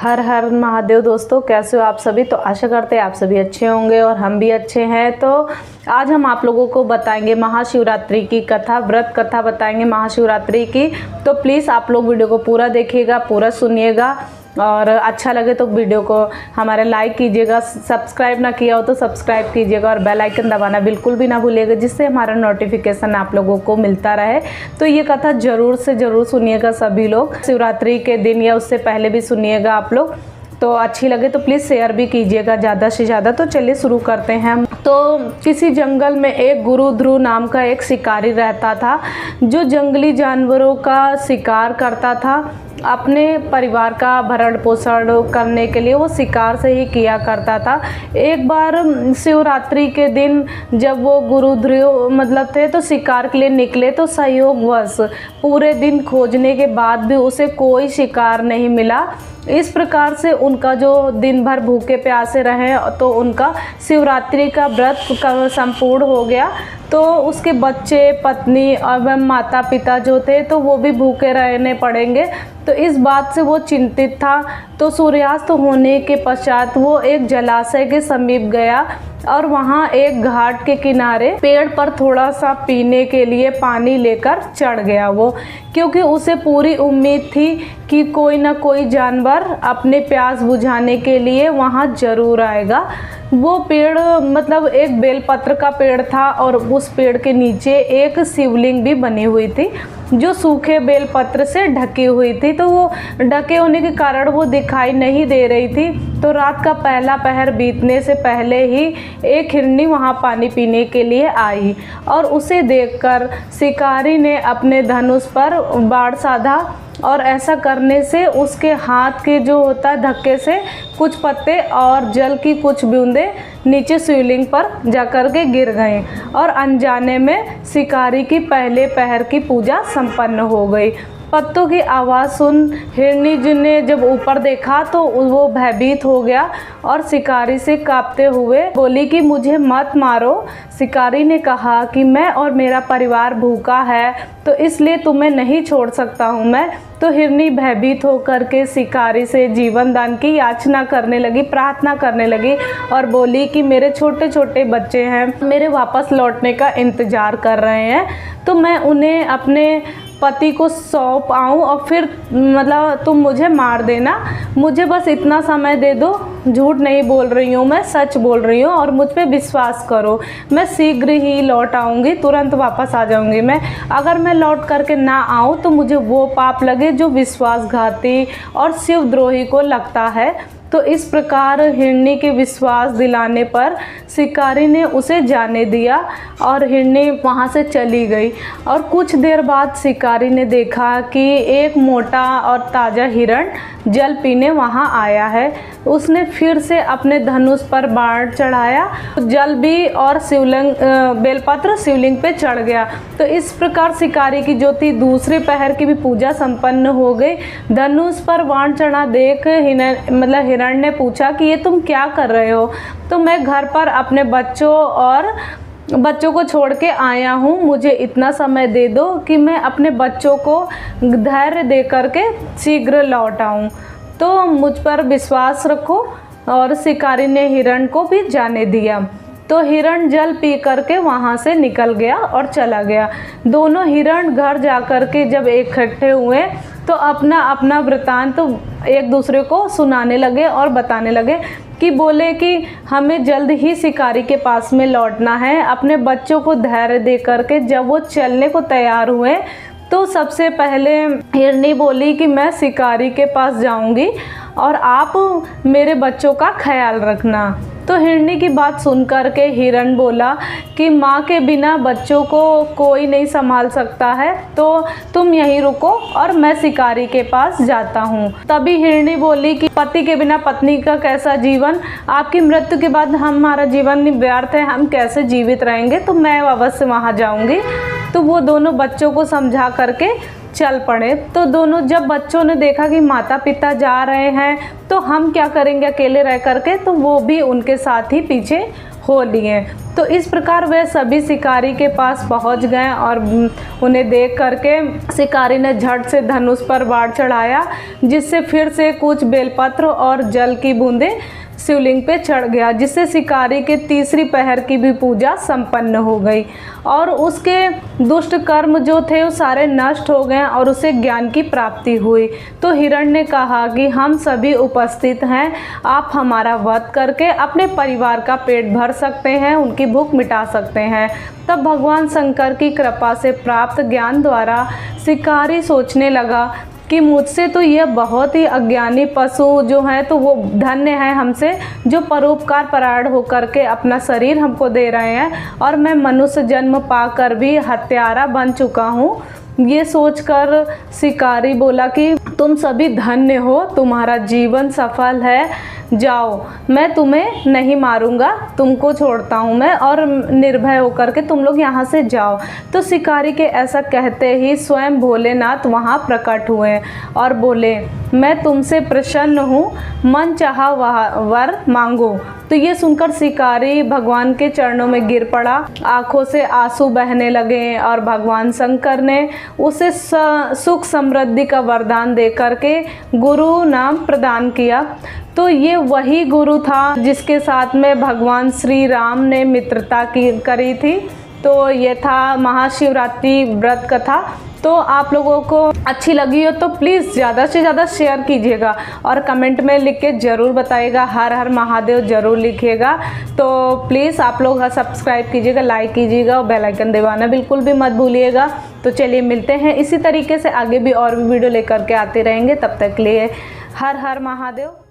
हर हर महादेव। दोस्तों कैसे हो आप सभी। तो आशा करते हैं आप सभी अच्छे होंगे और हम भी अच्छे हैं। तो आज हम आप लोगों को बताएंगे महाशिवरात्रि की कथा, व्रत कथा बताएंगे महाशिवरात्रि की। तो प्लीज़ आप लोग वीडियो को पूरा देखिएगा, पूरा सुनिएगा और अच्छा लगे तो वीडियो को हमारे लाइक कीजिएगा। सब्सक्राइब ना किया हो तो सब्सक्राइब कीजिएगा और बेल आइकन दबाना बिल्कुल भी ना भूलिएगा, जिससे हमारा नोटिफिकेशन आप लोगों को मिलता रहे। तो ये कथा ज़रूर से ज़रूर सुनिएगा सभी लोग, शिवरात्रि के दिन या उससे पहले भी सुनिएगा आप लोग। तो अच्छी लगे तो प्लीज़ शेयर भी कीजिएगा ज़्यादा से ज़्यादा। तो चलिए शुरू करते हैं। तो किसी जंगल में एक गुरु ध्रुव नाम का एक शिकारी रहता था, जो जंगली जानवरों का शिकार करता था। अपने परिवार का भरण पोषण करने के लिए वो शिकार से ही किया करता था। एक बार शिवरात्रि के दिन जब वो गुरु ध्रुव थे तो शिकार के लिए निकले, तो संयोगवश पूरे दिन खोजने के बाद भी उसे कोई शिकार नहीं मिला। इस प्रकार से उनका जो दिन भर भूखे प्यासे रहे तो उनका शिवरात्रि का व्रत संपूर्ण हो गया। तो उसके बच्चे, पत्नी और माता पिता जो थे तो वो भी भूखे रहने पड़ेंगे। तो इस बात से वो चिंतित था। तो सूर्यास्त होने के पश्चात वो एक जलाशय के समीप गया और वहाँ एक घाट के किनारे पेड़ पर थोड़ा सा पीने के लिए पानी लेकर चढ़ गया वो, क्योंकि उसे पूरी उम्मीद थी कि कोई ना कोई जानवर अपने प्यास बुझाने के लिए वहाँ जरूर आएगा। वो पेड़ एक बेलपत्र का पेड़ था और उस पेड़ के नीचे एक शिवलिंग भी बनी हुई थी, जो सूखे बेलपत्र से ढकी हुई थी। तो वो ढके होने के कारण वो दिखाई नहीं दे रही थी। तो रात का पहला पहर बीतने से पहले ही एक हिरनी वहाँ पानी पीने के लिए आई और उसे देखकर शिकारी ने अपने धनुष पर बाण साधा और ऐसा करने से उसके हाथ के जो होता है धक्के से कुछ पत्ते और जल की कुछ बूंदें नीचे शिवलिंग पर जाकर के गिर गए और अनजाने में शिकारी की पहले पहर की पूजा संपन्न हो गई। पत्तों की आवाज़ सुन हिरनी जी ने जब ऊपर देखा तो वो भयभीत हो गया और शिकारी से कांपते हुए बोली कि मुझे मत मारो। शिकारी ने कहा कि मैं और मेरा परिवार भूखा है, तो इसलिए तुम्हें नहीं छोड़ सकता हूँ मैं। तो हिरनी भयभीत होकर के शिकारी से जीवन दान की याचना करने लगी, प्रार्थना करने लगी और बोली कि मेरे छोटे छोटे बच्चे हैं, मेरे वापस लौटने का इंतज़ार कर रहे हैं, तो मैं उन्हें अपने पति को सौंप आऊँ और फिर तुम मुझे मार देना। मुझे बस इतना समय दे दो, झूठ नहीं बोल रही हूँ, मैं सच बोल रही हूँ और मुझ पे विश्वास करो। मैं शीघ्र ही लौट आऊँगी, तुरंत वापस आ जाऊँगी मैं। अगर मैं लौट करके ना आऊँ तो मुझे वो पाप लगे जो विश्वासघाती और शिवद्रोही को लगता है। तो इस प्रकार हिरनी के विश्वास दिलाने पर शिकारी ने उसे जाने दिया और हिरनी वहाँ से चली गई। और कुछ देर बाद शिकारी ने देखा कि एक मोटा और ताज़ा हिरण जल पीने वहाँ आया है। उसने फिर से अपने धनुष पर बाण चढ़ाया, जल भी और शिवलिंग बेलपत्र शिवलिंग पे चढ़ गया। तो इस प्रकार शिकारी की जो थी दूसरे पहर की भी पूजा संपन्न हो गई। धनुष पर बाण चढ़ा देख हिरण ने पूछा कि ये तुम क्या कर रहे हो। तो मैं घर पर अपने बच्चों को छोड़ के आया हूँ, मुझे इतना समय दे दो कि मैं अपने बच्चों को धैर्य दे करके शीघ्र लौट आऊँ, तो मुझ पर विश्वास रखो। और शिकारी ने हिरण को भी जाने दिया। तो हिरण जल पी करके वहाँ से निकल गया और चला गया। दोनों हिरण घर जा कर के जब इकट्ठे हुए तो अपना अपना वृतांत एक दूसरे को सुनाने लगे और बताने लगे कि बोले कि हमें जल्द ही शिकारी के पास में लौटना है। अपने बच्चों को धैर्य दे करके जब वो चलने को तैयार हुए तो सबसे पहले हिरनी बोली कि मैं शिकारी के पास जाऊंगी और आप मेरे बच्चों का ख्याल रखना। तो हिरनी की बात सुन कर के हिरण बोला कि माँ के बिना बच्चों को कोई नहीं संभाल सकता है, तो तुम यहीं रुको और मैं शिकारी के पास जाता हूँ। तभी हिरनी बोली कि पति के बिना पत्नी का कैसा जीवन, आपकी मृत्यु के बाद हमारा जीवन व्यर्थ है, हम कैसे जीवित रहेंगे, तो मैं अवश्य वहाँ जाऊँगी। तो वो दोनों बच्चों को समझा करके चल पड़े। तो दोनों जब बच्चों ने देखा कि माता पिता जा रहे हैं तो हम क्या करेंगे अकेले रह करके, तो वो भी उनके साथ ही पीछे हो लिए। तो इस प्रकार वे सभी शिकारी के पास पहुंच गए और उन्हें देख करके शिकारी ने झट से धनुष पर बाण चढ़ाया, जिससे फिर से कुछ बेलपत्र और जल की बूंदें शिवलिंग पे चढ़ गया, जिससे शिकारी के तीसरी पहर की भी पूजा संपन्न हो गई और उसके दुष्ट कर्म जो थे वो सारे नष्ट हो गए और उसे ज्ञान की प्राप्ति हुई। तो हिरण्य ने कहा कि हम सभी उपस्थित हैं, आप हमारा वध करके अपने परिवार का पेट भर सकते हैं, उनकी भूख मिटा सकते हैं। तब भगवान शंकर की कृपा से प्राप्त ज्ञान द्वारा शिकारी सोचने लगा कि मुझसे तो यह बहुत ही अज्ञानी पशु जो है तो वो धन्य है हमसे, जो परोपकार परायण होकर के अपना शरीर हमको दे रहे हैं और मैं मनुष्य जन्म पाकर भी हत्यारा बन चुका हूँ। ये सोचकर शिकारी बोला कि तुम सभी धन्य हो, तुम्हारा जीवन सफल है, जाओ, मैं तुम्हें नहीं मारूंगा, तुमको छोड़ता हूँ मैं और निर्भय होकर के तुम लोग यहाँ से जाओ। तो शिकारी के ऐसा कहते ही स्वयं भोलेनाथ वहाँ प्रकट हुए और बोले, मैं तुमसे प्रसन्न हूँ, मन चाहा वर मांगो। तो ये सुनकर शिकारी भगवान के चरणों में गिर पड़ा, आंखों से आंसू बहने लगे और भगवान शंकर ने उसे सुख समृद्धि का वरदान दे करके गुरु नाम प्रदान किया। तो ये वही गुरु था जिसके साथ में भगवान श्री राम ने मित्रता करी थी। तो ये था महाशिवरात्रि व्रत कथा। तो आप लोगों को अच्छी लगी हो तो प्लीज़ ज़्यादा से ज़्यादा शेयर कीजिएगा और कमेंट में लिख के ज़रूर बताइएगा, हर हर महादेव ज़रूर लिखिएगा। तो प्लीज़ आप लोग सब्सक्राइब कीजिएगा, लाइक कीजिएगा और बेल आइकन दबाना बिल्कुल भी मत भूलिएगा। तो चलिए मिलते हैं इसी तरीके से आगे भी और भी वीडियो लेकर के आते रहेंगे। तब तक के लिए हर हर महादेव।